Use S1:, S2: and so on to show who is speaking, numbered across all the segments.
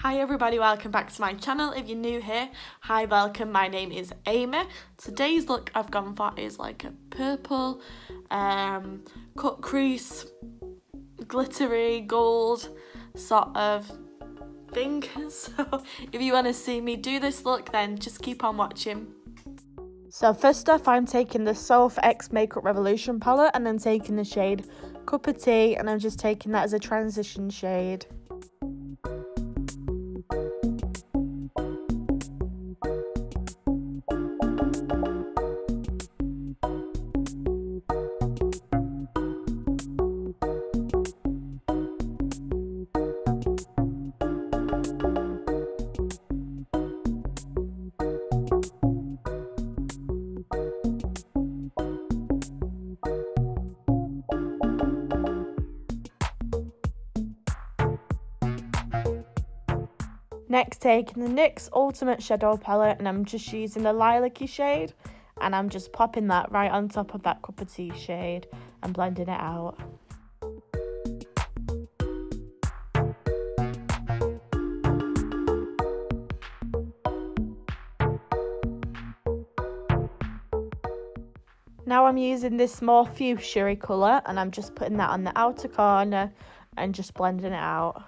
S1: Hi everybody, welcome back to my channel. If you're new here, hi, welcome, my name is Amy. Today's look I've gone for is like a purple, cut crease, glittery gold sort of thing. So if you want to see me do this look, then just keep on watching. So first off, I'm taking the Soft X Makeup Revolution palette and then taking the shade Cup of Tea, and I'm just taking that as a transition shade. Next, taking the NYX Ultimate Shadow Palette, and I'm just using the lilac-y shade, and I'm just popping that right on top of that Cup of Tea shade and blending it out. Now I'm using this more fuchsia colour, and I'm just putting that on the outer corner and just blending it out.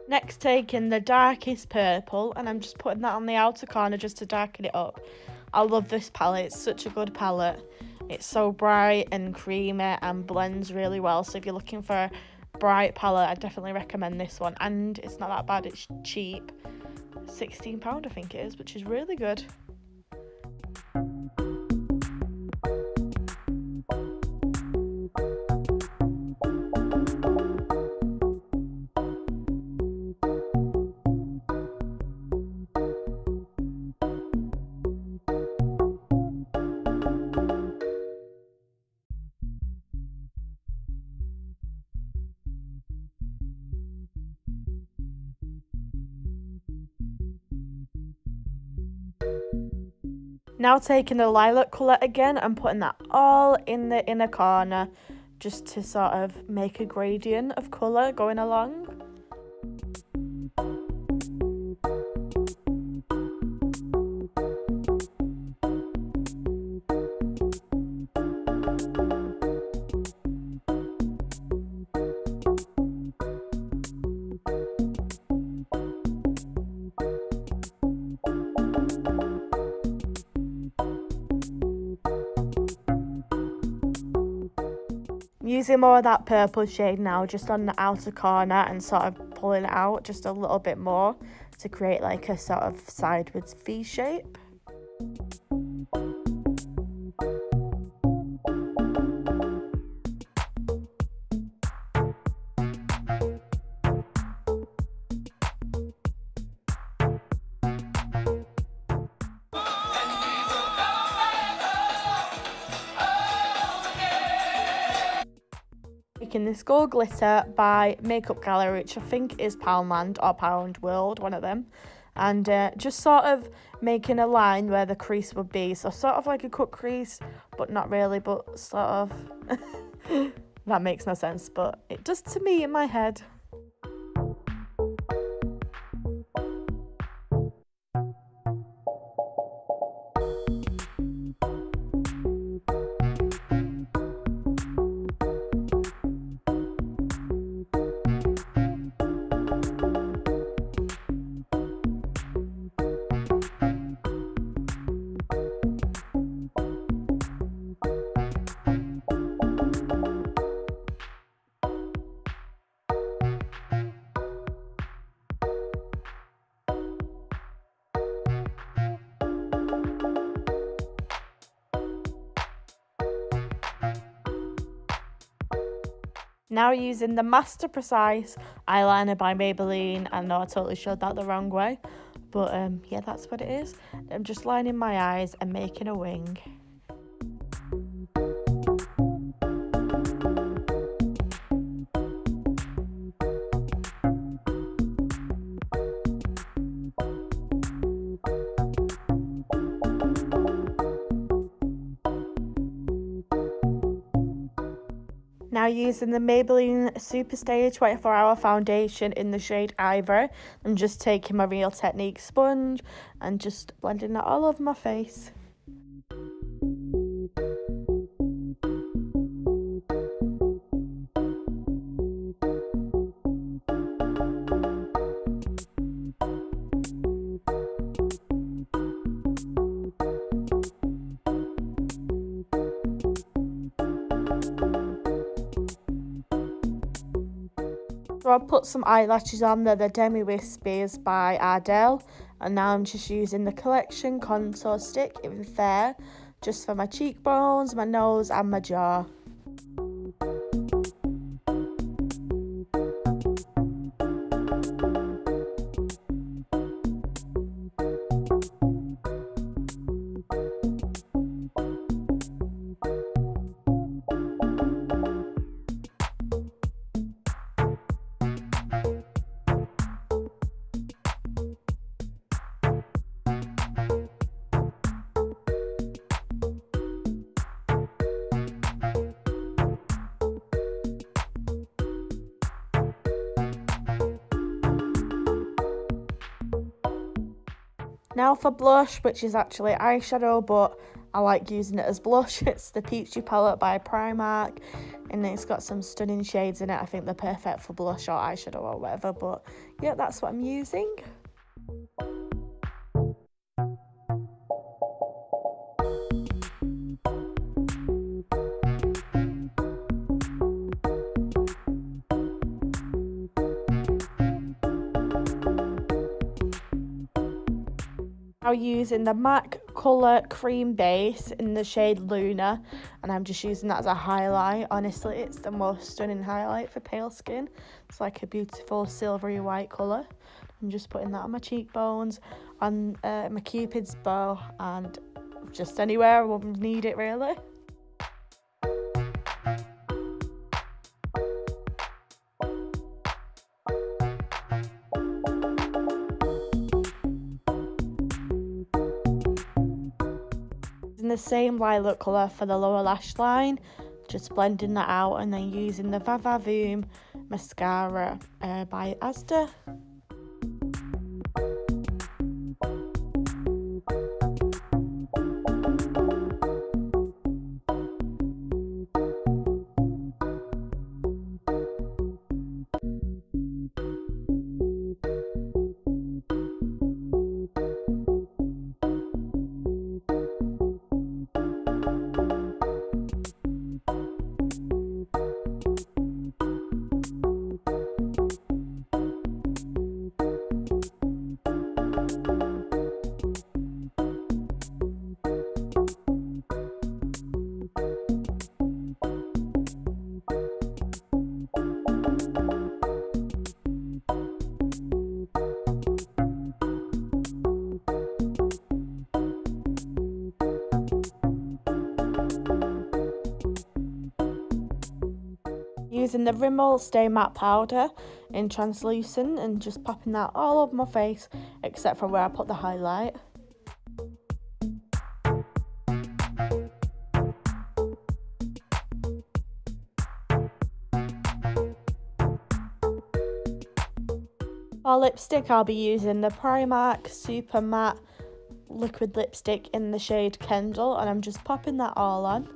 S1: Next, taking the darkest purple, and I'm just putting that on the outer corner just to darken it up. I love this palette, it's such a good palette. It's so bright and creamy and blends really well, so if you're looking for a bright palette, I definitely recommend this one. And it's not that bad, it's cheap. £16 I think it is, which is really good. Now taking the lilac colour again and putting that all in the inner corner just to sort of make a gradient of colour going along. Using more of that purple shade now just on the outer corner and sort of pulling it out just a little bit more to create like a sort of sideways V shape. Taking this Gold Glitter by Makeup Gallery, which I think is Poundland or Pound World, one of them, and just sort of making a line where the crease would be, so sort of like a cut crease, but not really, but sort of that makes no sense, but it does to me in my head. Now using the Master Precise eyeliner by Maybelline. I know I totally showed that the wrong way, but yeah, that's what it is. I'm just lining my eyes and making a wing. Now using the Maybelline Superstay 24-hour foundation in the shade Ivory. I'm just taking my Real Technique sponge and just blending that all over my face. So I put some eyelashes on. They're the Demi Wispies by Ardell, and now I'm just using the Collection contour stick in Fair just for my cheekbones, my nose and my jaw. Now for blush, which is actually eyeshadow, but I like using it as blush. It's the Peachy palette by Primark, and it's got some stunning shades in it. I think they're perfect for blush or eyeshadow or whatever, but yeah, that's what I'm using. Now using the MAC Colour Cream Base in the shade Luna, and I'm just using that as a highlight. Honestly, it's the most stunning highlight for pale skin. It's like a beautiful silvery white colour. I'm just putting that on my cheekbones, on my Cupid's bow, and just anywhere I won't need it really. The same lilac colour for the lower lash line, just blending that out, and then using the Vavavoom mascara by Asda. Using the Rimmel Stay Matte Powder in translucent and just popping that all over my face except for where I put the highlight. For lipstick, I'll be using the Primark Super Matte Liquid Lipstick in the shade Kendall, and I'm just popping that all on.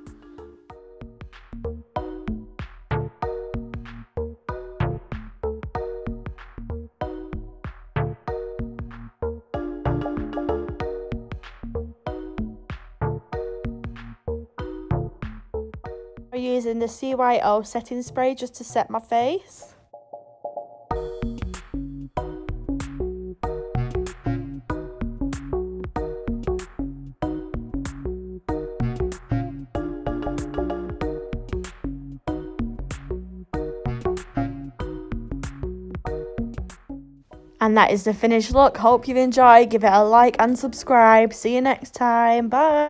S1: I'm using the CYO setting spray just to set my face. And that is the finished look. Hope you've enjoyed. Give it a like and subscribe. See you next time. Bye.